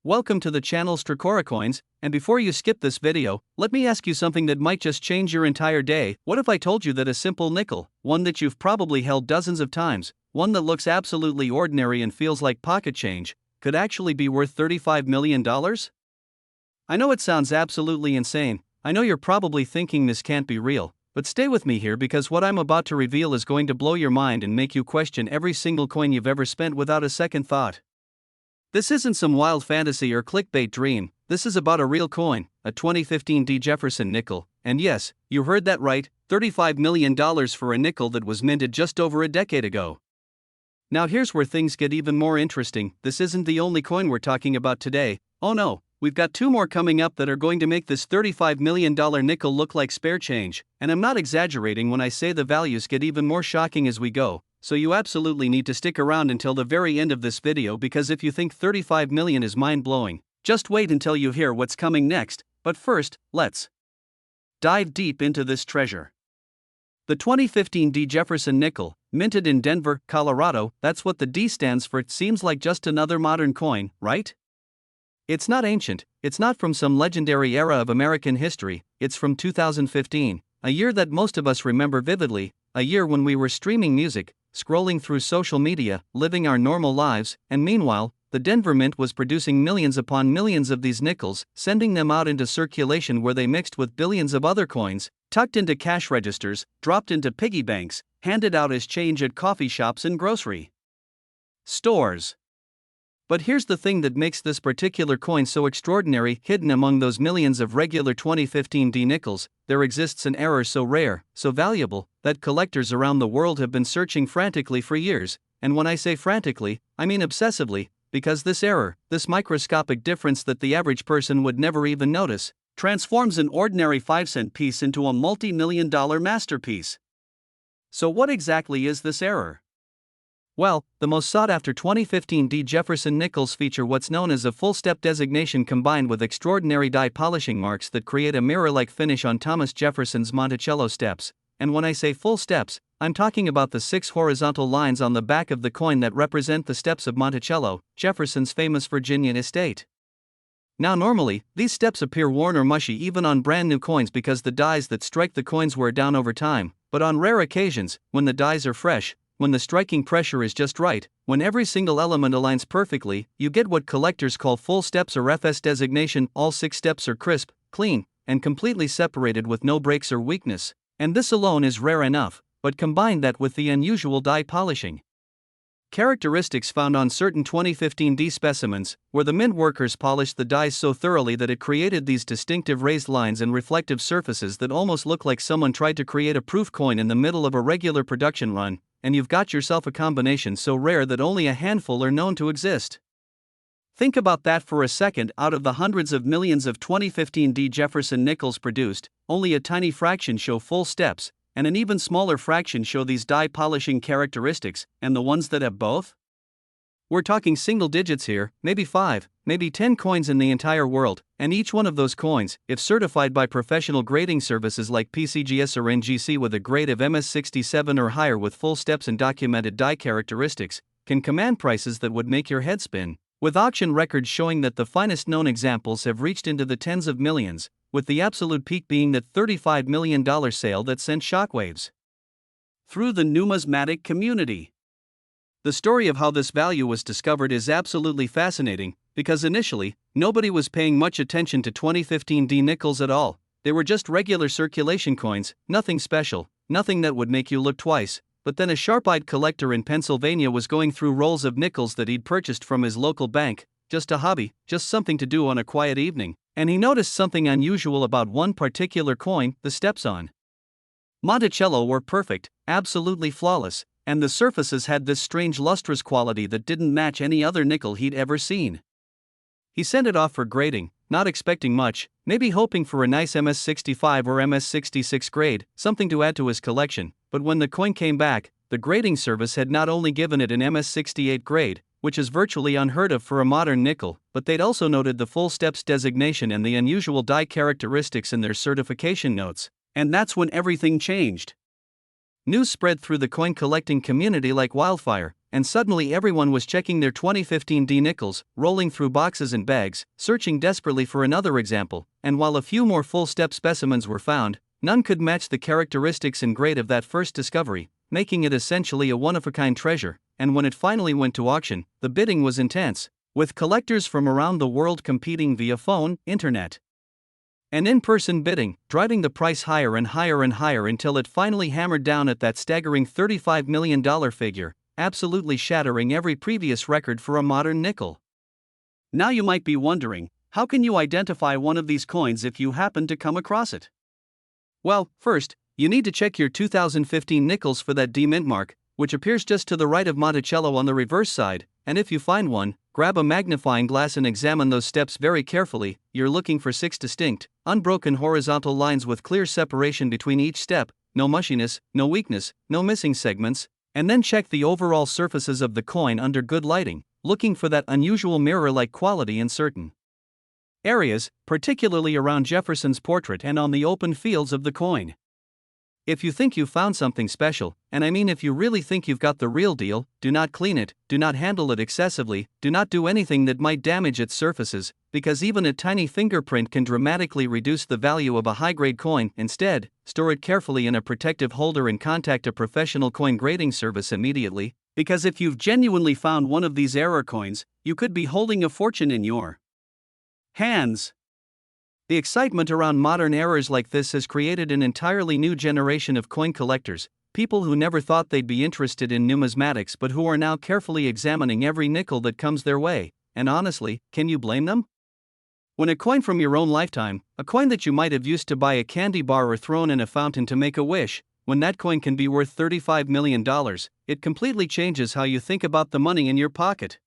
Welcome to the channel Stracora Coins, and before you skip this video, let me ask you something that might just change your entire day. What if I told you that a simple nickel, one that you've probably held dozens of times, one that looks absolutely ordinary and feels like pocket change, could actually be worth $35 million? I know it sounds absolutely insane. I know you're probably thinking this can't be real, but stay with me here because what I'm about to reveal is going to blow your mind and make you question every single coin you've ever spent without a second thought. This isn't some wild fantasy or clickbait dream. This is about a real coin, a 2015 Jefferson Nickel, and yes, you heard that right, $35 million for a nickel that was minted just over a decade ago. Now here's where things get even more interesting. This isn't the only coin we're talking about today. Oh no, we've got two more coming up that are going to make this $35 million nickel look like spare change, and I'm not exaggerating when I say the values get even more shocking as we go. So you absolutely need to stick around until the very end of this video because if you think 35 million is mind-blowing, just wait until you hear what's coming next. But first, let's dive deep into this treasure. The 2015 Jefferson Nickel, minted in Denver, Colorado, that's what the D stands for. It seems like just another modern coin, right? It's not ancient, it's not from some legendary era of American history, it's from 2015, a year that most of us remember vividly, a year when we were streaming music, scrolling through social media, living our normal lives, and meanwhile, the Denver Mint was producing millions upon millions of these nickels, sending them out into circulation where they mixed with billions of other coins, tucked into cash registers, dropped into piggy banks, handed out as change at coffee shops and grocery stores. But here's the thing that makes this particular coin so extraordinary. Hidden among those millions of regular 2015 D nickels, there exists an error so rare, so valuable, that collectors around the world have been searching frantically for years, and when I say frantically, I mean obsessively, because this error, this microscopic difference that the average person would never even notice, transforms an ordinary 5-cent piece into a multi-million-dollar masterpiece. So what exactly is this error? Well, the most sought-after 2015 Jefferson Nickels feature what's known as a full-step designation combined with extraordinary die polishing marks that create a mirror-like finish on Thomas Jefferson's Monticello steps. And when I say full steps, I'm talking about the 6 horizontal lines on the back of the coin that represent the steps of Monticello, Jefferson's famous Virginian estate. Now normally, these steps appear worn or mushy even on brand new coins because the dies that strike the coins wear down over time, but on rare occasions, when the dies are fresh, when the striking pressure is just right, when every single element aligns perfectly, you get what collectors call full steps or FS designation. All 6 steps are crisp, clean, and completely separated with no breaks or weakness. And this alone is rare enough, but combine that with the unusual die polishing characteristics found on certain 2015 D specimens, where the mint workers polished the dies so thoroughly that it created these distinctive raised lines and reflective surfaces that almost look like someone tried to create a proof coin in the middle of a regular production run, and you've got yourself a combination so rare that only a handful are known to exist. Think about that for a second. Out of the hundreds of millions of 2015 D Jefferson Nickels produced, only a tiny fraction show full steps, and an even smaller fraction show these die polishing characteristics, and the ones that have both? We're talking single digits here, maybe 5, maybe 10 coins in the entire world, and each one of those coins, if certified by professional grading services like PCGS or NGC with a grade of MS67 or higher with full steps and documented die characteristics, can command prices that would make your head spin, with auction records showing that the finest known examples have reached into the tens of millions, with the absolute peak being that $35 million sale that sent shockwaves through the numismatic community. The story of how this value was discovered is absolutely fascinating, because initially, nobody was paying much attention to 2015 D nickels at all. They were just regular circulation coins, nothing special, nothing that would make you look twice. But then a sharp-eyed collector in Pennsylvania was going through rolls of nickels that he'd purchased from his local bank, just a hobby, just something to do on a quiet evening, and he noticed something unusual about one particular coin. The steps on Monticello were perfect, absolutely flawless, and the surfaces had this strange lustrous quality that didn't match any other nickel he'd ever seen. He sent it off for grading, not expecting much, maybe hoping for a nice MS65 or MS66 grade, something to add to his collection, but when the coin came back, the grading service had not only given it an MS68 grade, which is virtually unheard of for a modern nickel, but they'd also noted the full steps designation and the unusual die characteristics in their certification notes, and that's when everything changed. News spread through the coin collecting community like wildfire, and suddenly everyone was checking their 2015 D nickels, rolling through boxes and bags, searching desperately for another example, and while a few more full-step specimens were found, none could match the characteristics and grade of that first discovery, making it essentially a one-of-a-kind treasure. And when it finally went to auction, the bidding was intense, with collectors from around the world competing via phone, internet, and in-person bidding, driving the price higher and higher and higher until it finally hammered down at that staggering $35 million figure, absolutely shattering every previous record for a modern nickel. Now you might be wondering, how can you identify one of these coins if you happen to come across it? Well, first, you need to check your 2015 nickels for that D mint mark, which appears just to the right of Monticello on the reverse side, and if you find one, grab a magnifying glass and examine those steps very carefully. You're looking for 6 distinct, unbroken horizontal lines with clear separation between each step, no mushiness, no weakness, no missing segments, and then check the overall surfaces of the coin under good lighting, looking for that unusual mirror-like quality in certain areas, particularly around Jefferson's portrait and on the open fields of the coin. If you think you found something special, and I mean if you really think you've got the real deal, do not clean it, do not handle it excessively, do not do anything that might damage its surfaces, because even a tiny fingerprint can dramatically reduce the value of a high-grade coin. Instead, store it carefully in a protective holder and contact a professional coin grading service immediately, because if you've genuinely found one of these error coins, you could be holding a fortune in your hands. The excitement around modern errors like this has created an entirely new generation of coin collectors, people who never thought they'd be interested in numismatics but who are now carefully examining every nickel that comes their way. And honestly, can you blame them? When a coin from your own lifetime, a coin that you might have used to buy a candy bar or thrown in a fountain to make a wish, when that coin can be worth $35 million, it completely changes how you think about the money in your pocket.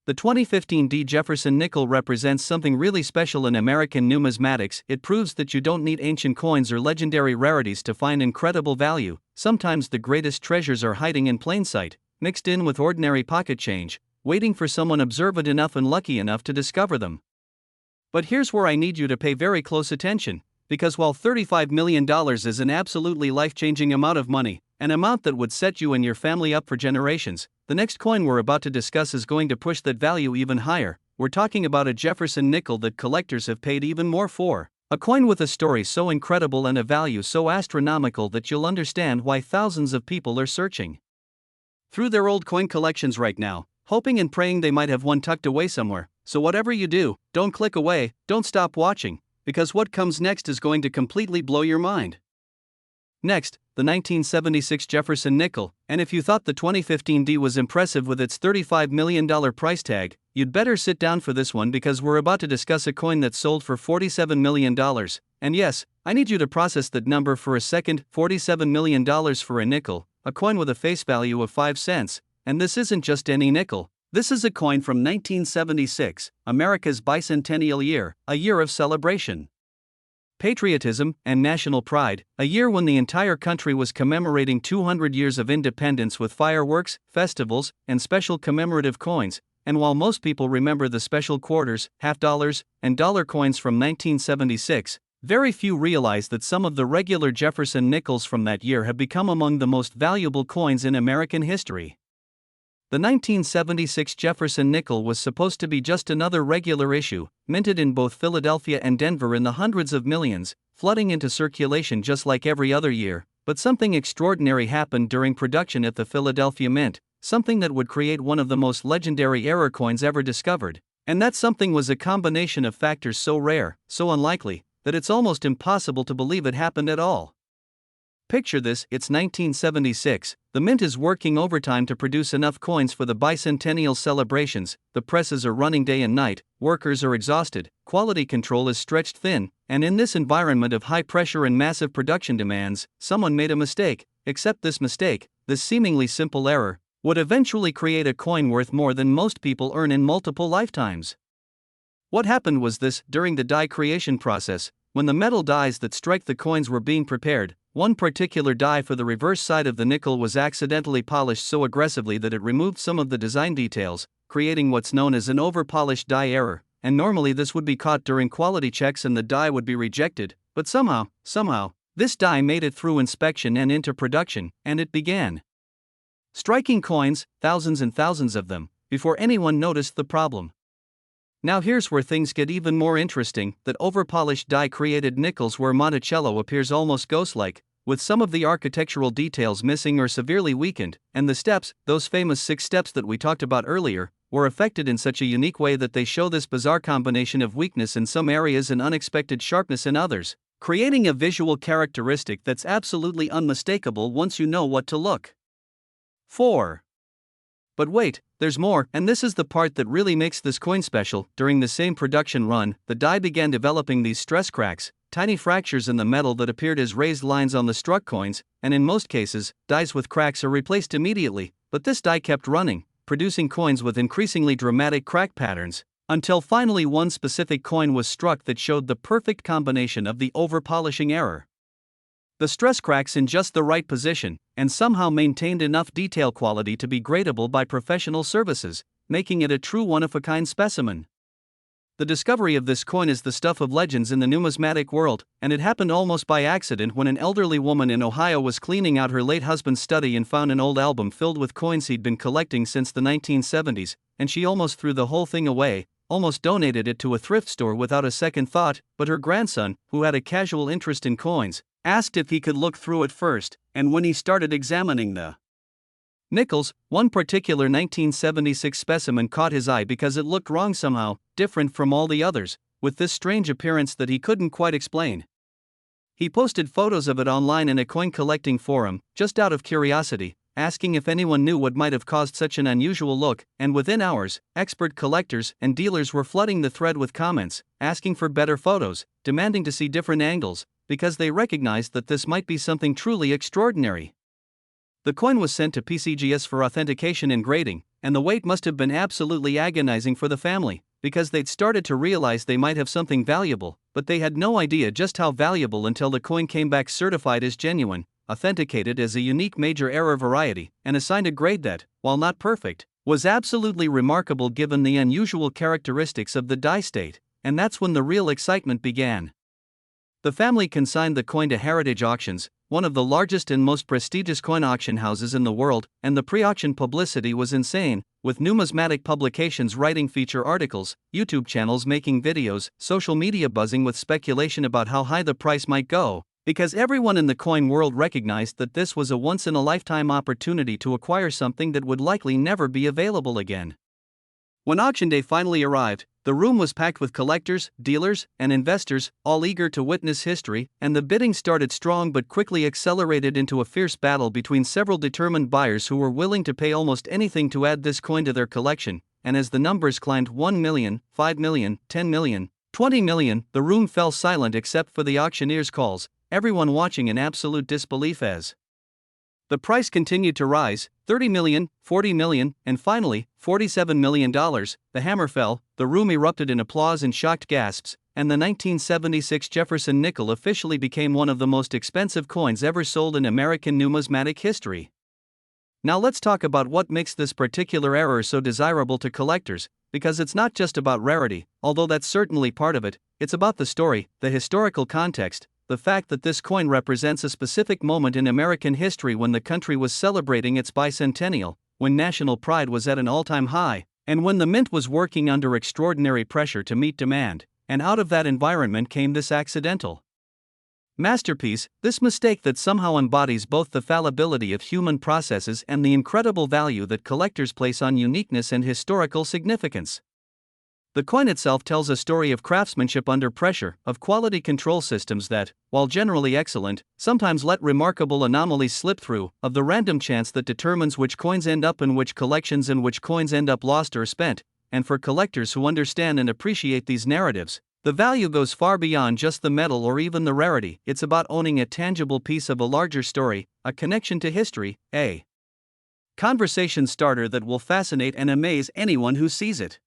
The 2015 D Jefferson Nickel represents something really special in American numismatics. It proves that you don't need ancient coins or legendary rarities to find incredible value. Sometimes the greatest treasures are hiding in plain sight, mixed in with ordinary pocket change, waiting for someone observant enough and lucky enough to discover them. But here's where I need you to pay very close attention, because while $35 million is an absolutely life-changing amount of money, an amount that would set you and your family up for generations, the next coin we're about to discuss is going to push that value even higher. We're talking about a Jefferson nickel that collectors have paid even more for. A coin with a story so incredible and a value so astronomical that you'll understand why thousands of people are searching through their old coin collections right now, hoping and praying they might have one tucked away somewhere. So whatever you do, don't click away, don't stop watching, because what comes next is going to completely blow your mind. Next, the 1976 Jefferson Nickel, and if you thought the 2015 D was impressive with its $35 million price tag, you'd better sit down for this one because we're about to discuss a coin that sold for $47 million, and yes, I need you to process that number for a second. $47 million for a nickel, a coin with a face value of 5 cents, and this isn't just any nickel. This is a coin from 1976, America's bicentennial year, a year of celebration, patriotism, and national pride, a year when the entire country was commemorating 200 years of independence with fireworks, festivals, and special commemorative coins. And while most people remember the special quarters, half dollars, and dollar coins from 1976, very few realize that some of the regular Jefferson nickels from that year have become among the most valuable coins in American history. The 1976 Jefferson Nickel was supposed to be just another regular issue, minted in both Philadelphia and Denver in the hundreds of millions, flooding into circulation just like every other year, but something extraordinary happened during production at the Philadelphia Mint, something that would create one of the most legendary error coins ever discovered, and that something was a combination of factors so rare, so unlikely, that it's almost impossible to believe it happened at all. Picture this, it's 1976, the mint is working overtime to produce enough coins for the bicentennial celebrations, the presses are running day and night, workers are exhausted, quality control is stretched thin, and in this environment of high pressure and massive production demands, someone made a mistake, except this mistake, this seemingly simple error, would eventually create a coin worth more than most people earn in multiple lifetimes. What happened was this: during the die creation process, when the metal dies that strike the coins were being prepared, one particular die for the reverse side of the nickel was accidentally polished so aggressively that it removed some of the design details, creating what's known as an over-polished die error, and normally this would be caught during quality checks and the die would be rejected, but somehow, this die made it through inspection and into production, and it began striking coins, thousands and thousands of them, before anyone noticed the problem. Now here's where things get even more interesting, that overpolished die-created nickels where Monticello appears almost ghost-like, with some of the architectural details missing or severely weakened, and the steps, those famous 6 steps that we talked about earlier, were affected in such a unique way that they show this bizarre combination of weakness in some areas and unexpected sharpness in others, creating a visual characteristic that's absolutely unmistakable once you know what to look for. But wait, there's more, and this is the part that really makes this coin special. During the same production run, the die began developing these stress cracks, tiny fractures in the metal that appeared as raised lines on the struck coins, and in most cases, dies with cracks are replaced immediately, but this die kept running, producing coins with increasingly dramatic crack patterns, until finally one specific coin was struck that showed the perfect combination of the over-polishing error, the stress cracks in just the right position, and somehow maintained enough detail quality to be gradable by professional services, making it a true one-of-a-kind specimen. The discovery of this coin is the stuff of legends in the numismatic world, and it happened almost by accident when an elderly woman in Ohio was cleaning out her late husband's study and found an old album filled with coins he'd been collecting since the 1970s, and she almost threw the whole thing away, almost donated it to a thrift store without a second thought, but her grandson, who had a casual interest in coins, asked if he could look through it first, and when he started examining the nickels, one particular 1976 specimen caught his eye because it looked wrong somehow, different from all the others, with this strange appearance that he couldn't quite explain. He posted photos of it online in a coin collecting forum, just out of curiosity, asking if anyone knew what might have caused such an unusual look, and within hours, expert collectors and dealers were flooding the thread with comments, asking for better photos, demanding to see different angles, because they recognized that this might be something truly extraordinary. The coin was sent to PCGS for authentication and grading, and the wait must have been absolutely agonizing for the family, because they'd started to realize they might have something valuable, but they had no idea just how valuable until the coin came back certified as genuine, authenticated as a unique major error variety, and assigned a grade that, while not perfect, was absolutely remarkable given the unusual characteristics of the die state, and that's when the real excitement began. The family consigned the coin to Heritage Auctions, one of the largest and most prestigious coin auction houses in the world, and the pre-auction publicity was insane, with numismatic publications writing feature articles, YouTube channels making videos, social media buzzing with speculation about how high the price might go, because everyone in the coin world recognized that this was a once-in-a-lifetime opportunity to acquire something that would likely never be available again. When auction day finally arrived, the room was packed with collectors, dealers, and investors, all eager to witness history, and the bidding started strong but quickly accelerated into a fierce battle between several determined buyers who were willing to pay almost anything to add this coin to their collection, and as the numbers climbed 1 million, 5 million, 10 million, 20 million, the room fell silent except for the auctioneer's calls, everyone watching in absolute disbelief as the price continued to rise, $30 million, $40 million, and finally, $47 million, the hammer fell, the room erupted in applause and shocked gasps, and the 1976 Jefferson Nickel officially became one of the most expensive coins ever sold in American numismatic history. Now let's talk about what makes this particular error so desirable to collectors, because it's not just about rarity, although that's certainly part of it, it's about the story, the historical context, the fact that this coin represents a specific moment in American history when the country was celebrating its bicentennial, when national pride was at an all-time high, and when the mint was working under extraordinary pressure to meet demand, and out of that environment came this accidental masterpiece, this mistake that somehow embodies both the fallibility of human processes and the incredible value that collectors place on uniqueness and historical significance. The coin itself tells a story of craftsmanship under pressure, of quality control systems that, while generally excellent, sometimes let remarkable anomalies slip through, of the random chance that determines which coins end up in which collections and which coins end up lost or spent, and for collectors who understand and appreciate these narratives, the value goes far beyond just the metal or even the rarity. It's about owning a tangible piece of a larger story, a connection to history, a conversation starter that will fascinate and amaze anyone who sees it.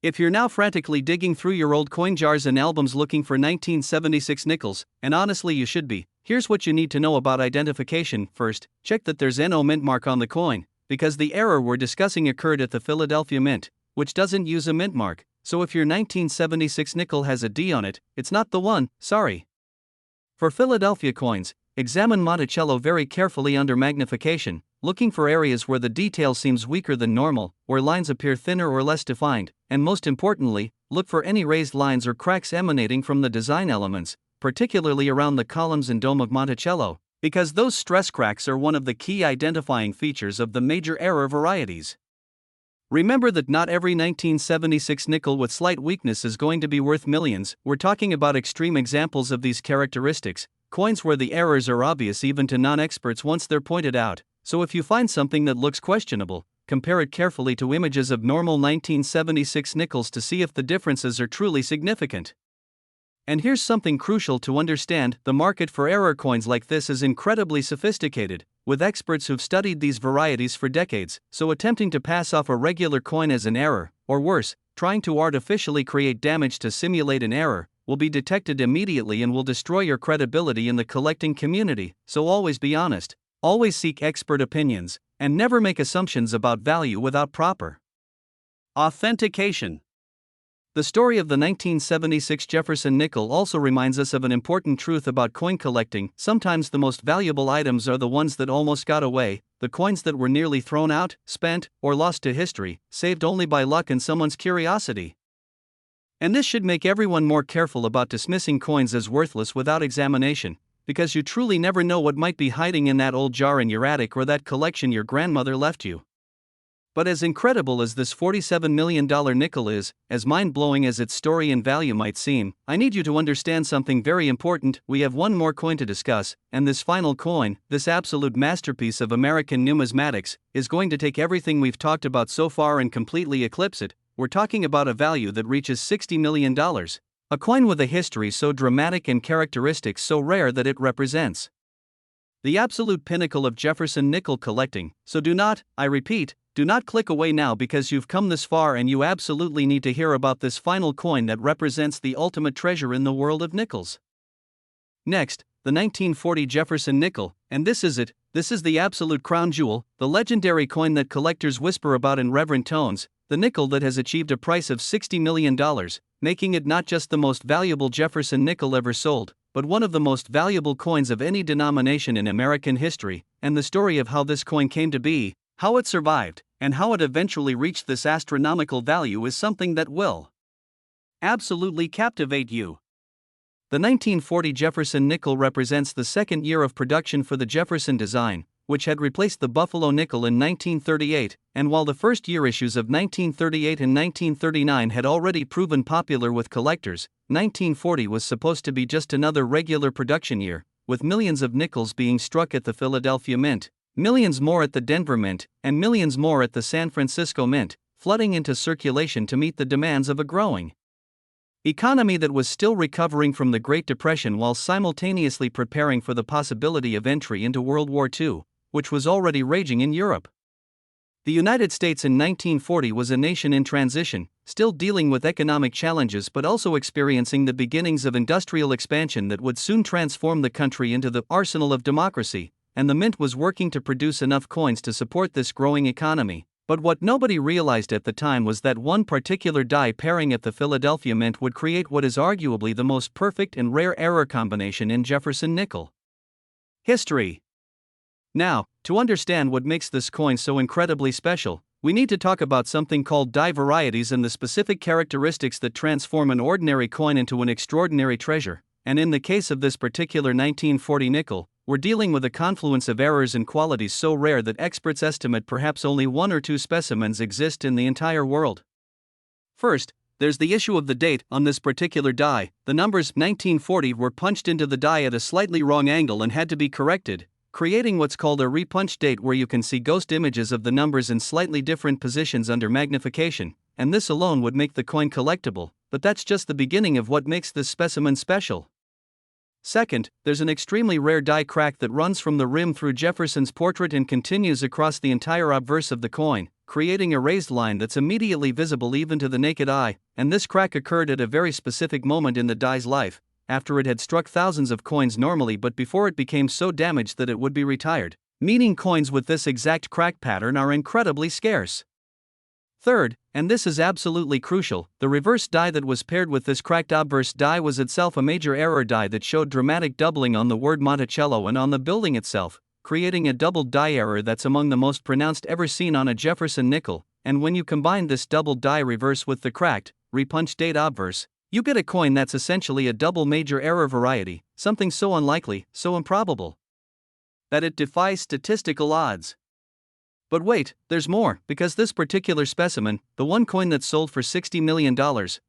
If you're now frantically digging through your old coin jars and albums looking for 1976 nickels, and honestly you should be, here's what you need to know about identification. First, check that there's no mint mark on the coin, because the error we're discussing occurred at the Philadelphia Mint, which doesn't use a mint mark, so if your 1976 nickel has a D on it, it's not the one, sorry. For Philadelphia coins, examine Monticello very carefully under magnification, looking for areas where the detail seems weaker than normal, where lines appear thinner or less defined, and most importantly, look for any raised lines or cracks emanating from the design elements, particularly around the columns and dome of Monticello, because those stress cracks are one of the key identifying features of the major error varieties. Remember that not every 1976 nickel with slight weakness is going to be worth millions. We're talking about extreme examples of these characteristics, coins where the errors are obvious even to non-experts once they're pointed out. So if you find something that looks questionable, compare it carefully to images of normal 1976 nickels to see if the differences are truly significant. And here's something crucial to understand: the market for error coins like this is incredibly sophisticated, with experts who've studied these varieties for decades, so attempting to pass off a regular coin as an error, or worse, trying to artificially create damage to simulate an error, will be detected immediately and will destroy your credibility in the collecting community. So always be honest, always seek expert opinions, and never make assumptions about value without proper authentication. The story of the 1976 Jefferson Nickel also reminds us of an important truth about coin collecting: sometimes the most valuable items are the ones that almost got away, the coins that were nearly thrown out, spent, or lost to history, saved only by luck and someone's curiosity. And this should make everyone more careful about dismissing coins as worthless without examination, because you truly never know what might be hiding in that old jar in your attic or that collection your grandmother left you. But as incredible as this $47 million nickel is, as mind-blowing as its story and value might seem, I need you to understand something very important. We have one more coin to discuss, and this final coin, this absolute masterpiece of American numismatics, is going to take everything we've talked about so far and completely eclipse it. We're talking about a value that reaches $60 million. A coin with a history so dramatic and characteristics so rare that it represents the absolute pinnacle of Jefferson nickel collecting. So do not, I repeat, do not click away now, because you've come this far and you absolutely need to hear about this final coin that represents the ultimate treasure in the world of nickels. Next, the 1940 Jefferson Nickel, and this is it. This is the absolute crown jewel, the legendary coin that collectors whisper about in reverent tones, the nickel that has achieved a price of $60 million, making it not just the most valuable Jefferson nickel ever sold, but one of the most valuable coins of any denomination in American history. And the story of how this coin came to be, how it survived, and how it eventually reached this astronomical value is something that will absolutely captivate you. The 1940 Jefferson Nickel represents the second year of production for the Jefferson design, which had replaced the Buffalo nickel in 1938, and while the first year issues of 1938 and 1939 had already proven popular with collectors, 1940 was supposed to be just another regular production year, with millions of nickels being struck at the Philadelphia Mint, millions more at the Denver Mint, and millions more at the San Francisco Mint, flooding into circulation to meet the demands of a growing economy that was still recovering from the Great Depression while simultaneously preparing for the possibility of entry into World War II, which was already raging in Europe. The United States in 1940 was a nation in transition, still dealing with economic challenges but also experiencing the beginnings of industrial expansion that would soon transform the country into the arsenal of democracy, and the mint was working to produce enough coins to support this growing economy. But what nobody realized at the time was that one particular die pairing at the Philadelphia Mint would create what is arguably the most perfect and rare error combination in Jefferson nickel history. Now, to understand what makes this coin so incredibly special, we need to talk about something called die varieties and the specific characteristics that transform an ordinary coin into an extraordinary treasure. And in the case of this particular 1940 nickel, we're dealing with a confluence of errors and qualities so rare that experts estimate perhaps only 1 or 2 specimens exist in the entire world. First, there's the issue of the date on this particular die. The numbers 1940 were punched into the die at a slightly wrong angle and had to be corrected, creating what's called a repunch date, where you can see ghost images of the numbers in slightly different positions under magnification, and this alone would make the coin collectible, but that's just the beginning of what makes this specimen special. Second, there's an extremely rare die crack that runs from the rim through Jefferson's portrait and continues across the entire obverse of the coin, creating a raised line that's immediately visible even to the naked eye, and this crack occurred at a very specific moment in the die's life, after it had struck thousands of coins normally but before it became so damaged that it would be retired, meaning coins with this exact crack pattern are incredibly scarce. Third, and this is absolutely crucial, the reverse die that was paired with this cracked obverse die was itself a major error die that showed dramatic doubling on the word Monticello and on the building itself, creating a doubled die error that's among the most pronounced ever seen on a Jefferson nickel, and when you combine this doubled die reverse with the cracked, repunch date obverse, you get a coin that's essentially a double major error variety, something so unlikely, so improbable, that it defies statistical odds. But wait, there's more, because this particular specimen, the one coin that sold for $60 million,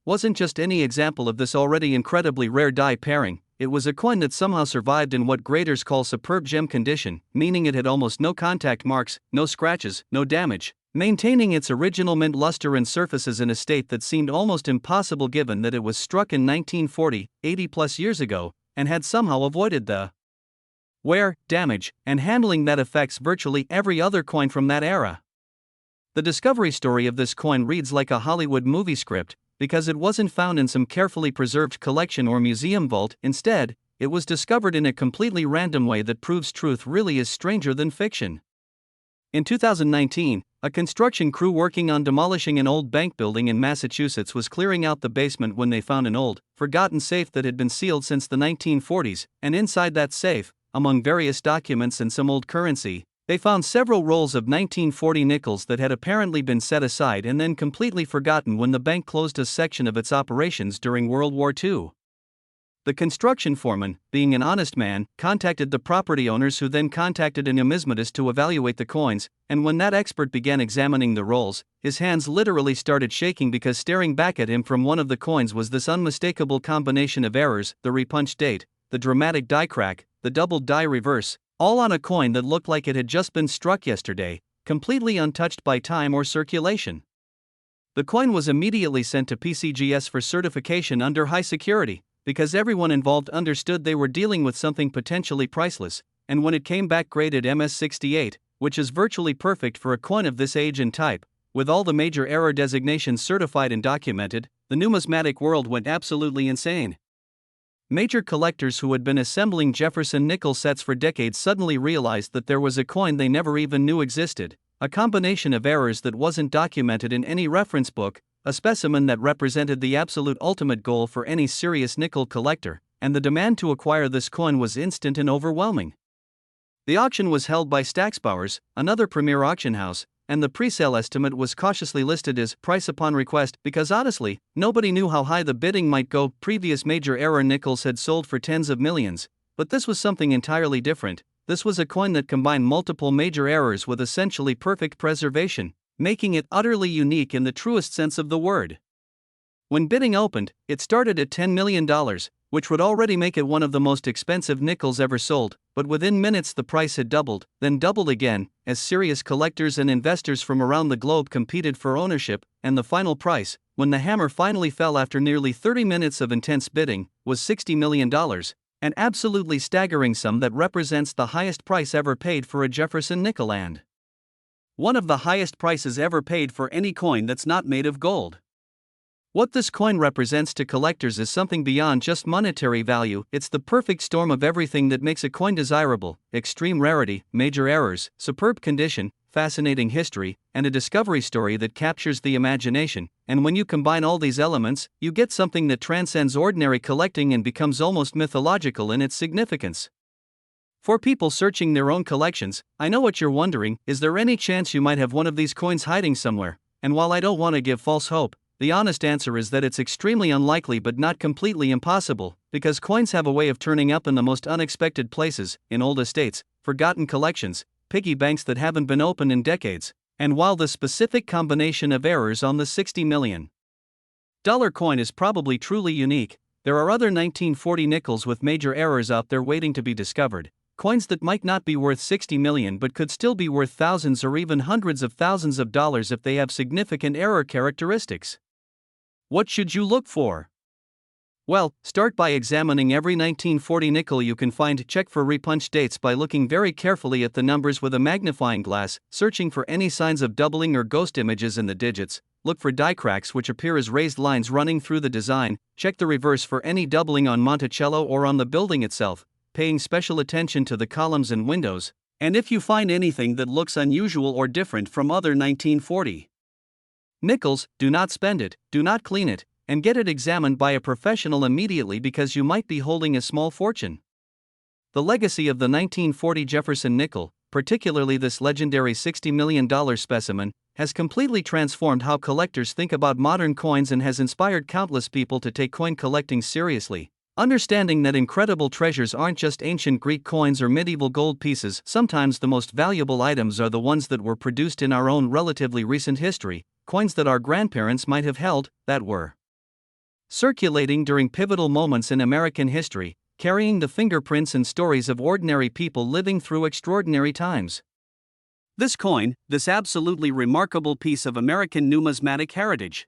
wasn't just any example of this already incredibly rare die pairing. It was a coin that somehow survived in what graders call superb gem condition, meaning it had almost no contact marks, no scratches, no damage, maintaining its original mint luster and surfaces in a state that seemed almost impossible given that it was struck in 1940, 80 plus years ago, and had somehow avoided the wear, damage, and handling that affects virtually every other coin from that era. The discovery story of this coin reads like a Hollywood movie script, because it wasn't found in some carefully preserved collection or museum vault. Instead, it was discovered in a completely random way that proves truth really is stranger than fiction. In 2019, a construction crew working on demolishing an old bank building in Massachusetts was clearing out the basement when they found an old, forgotten safe that had been sealed since the 1940s, and inside that safe, among various documents and some old currency, they found several rolls of 1940 nickels that had apparently been set aside and then completely forgotten when the bank closed a section of its operations during World War II. The construction foreman, being an honest man, contacted the property owners, who then contacted a numismatist to evaluate the coins, and when that expert began examining the rolls, his hands literally started shaking because staring back at him from one of the coins was this unmistakable combination of errors: the repunch date, the dramatic die crack, the doubled die reverse, all on a coin that looked like it had just been struck yesterday, completely untouched by time or circulation. The coin was immediately sent to PCGS for certification under high security, because everyone involved understood they were dealing with something potentially priceless, and when it came back graded MS68, which is virtually perfect for a coin of this age and type, with all the major error designations certified and documented, the numismatic world went absolutely insane. Major collectors who had been assembling Jefferson nickel sets for decades suddenly realized that there was a coin they never even knew existed, a combination of errors that wasn't documented in any reference book, a specimen that represented the absolute ultimate goal for any serious nickel collector, and the demand to acquire this coin was instant and overwhelming. The auction was held by Stacksbowers, another premier auction house, and the pre-sale estimate was cautiously listed as price upon request because honestly, nobody knew how high the bidding might go. Previous major error nickels had sold for tens of millions, but this was something entirely different. This was a coin that combined multiple major errors with essentially perfect preservation, making it utterly unique in the truest sense of the word. When bidding opened, it started at $10 million, which would already make it one of the most expensive nickels ever sold, but within minutes the price had doubled, then doubled again, as serious collectors and investors from around the globe competed for ownership, and the final price, when the hammer finally fell after nearly 30 minutes of intense bidding, was $60 million, an absolutely staggering sum that represents the highest price ever paid for a Jefferson nickel and one of the highest prices ever paid for any coin that's not made of gold. What this coin represents to collectors is something beyond just monetary value. It's the perfect storm of everything that makes a coin desirable: extreme rarity, major errors, superb condition, fascinating history, and a discovery story that captures the imagination. And when you combine all these elements, you get something that transcends ordinary collecting and becomes almost mythological in its significance. For people searching their own collections, I know what you're wondering: is there any chance you might have one of these coins hiding somewhere? And while I don't want to give false hope, the honest answer is that it's extremely unlikely but not completely impossible, because coins have a way of turning up in the most unexpected places, in old estates, forgotten collections, piggy banks that haven't been opened in decades, and while the specific combination of errors on the $60 million coin is probably truly unique, there are other 1940 nickels with major errors out there waiting to be discovered, coins that might not be worth $60 million but could still be worth thousands or even hundreds of thousands of dollars if they have significant error characteristics. What should you look for? Well, start by examining every 1940 nickel you can find. Check for repunch dates by looking very carefully at the numbers with a magnifying glass, searching for any signs of doubling or ghost images in the digits. Look for die cracks which appear as raised lines running through the design. Check the reverse for any doubling on Monticello or on the building itself, paying special attention to the columns and windows. And if you find anything that looks unusual or different from other 1940 nickels, do not spend it, do not clean it, and get it examined by a professional immediately, because you might be holding a small fortune. The legacy of the 1940 Jefferson nickel, particularly this legendary $60 million specimen, has completely transformed how collectors think about modern coins and has inspired countless people to take coin collecting seriously. Understanding that incredible treasures aren't just ancient Greek coins or medieval gold pieces, sometimes the most valuable items are the ones that were produced in our own relatively recent history, coins that our grandparents might have held, that were circulating during pivotal moments in American history, carrying the fingerprints and stories of ordinary people living through extraordinary times. This coin, this absolutely remarkable piece of American numismatic heritage,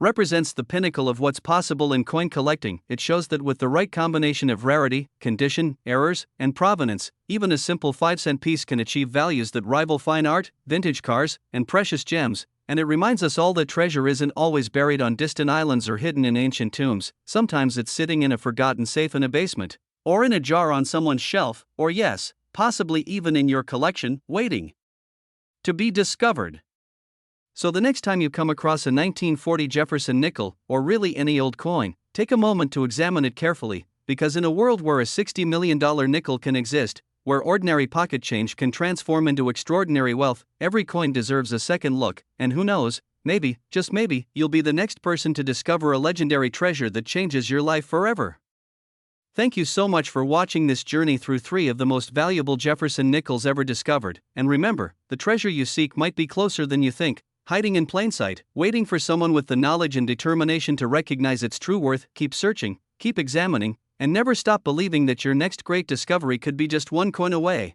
represents the pinnacle of what's possible in coin collecting. It shows that with the right combination of rarity, condition, errors, and provenance, even a simple 5-cent piece can achieve values that rival fine art, vintage cars, and precious gems. And it reminds us all that treasure isn't always buried on distant islands or hidden in ancient tombs. Sometimes it's sitting in a forgotten safe in a basement, or in a jar on someone's shelf, or yes, possibly even in your collection, waiting to be discovered. So the next time you come across a 1940 Jefferson nickel, or really any old coin, take a moment to examine it carefully, because in a world where a $60 million nickel can exist, where ordinary pocket change can transform into extraordinary wealth, every coin deserves a second look, and who knows, maybe, just maybe, you'll be the next person to discover a legendary treasure that changes your life forever. Thank you so much for watching this journey through 3 of the most valuable Jefferson nickels ever discovered, and remember, the treasure you seek might be closer than you think, hiding in plain sight, waiting for someone with the knowledge and determination to recognize its true worth. Keep searching, keep examining, and never stop believing that your next great discovery could be just one coin away.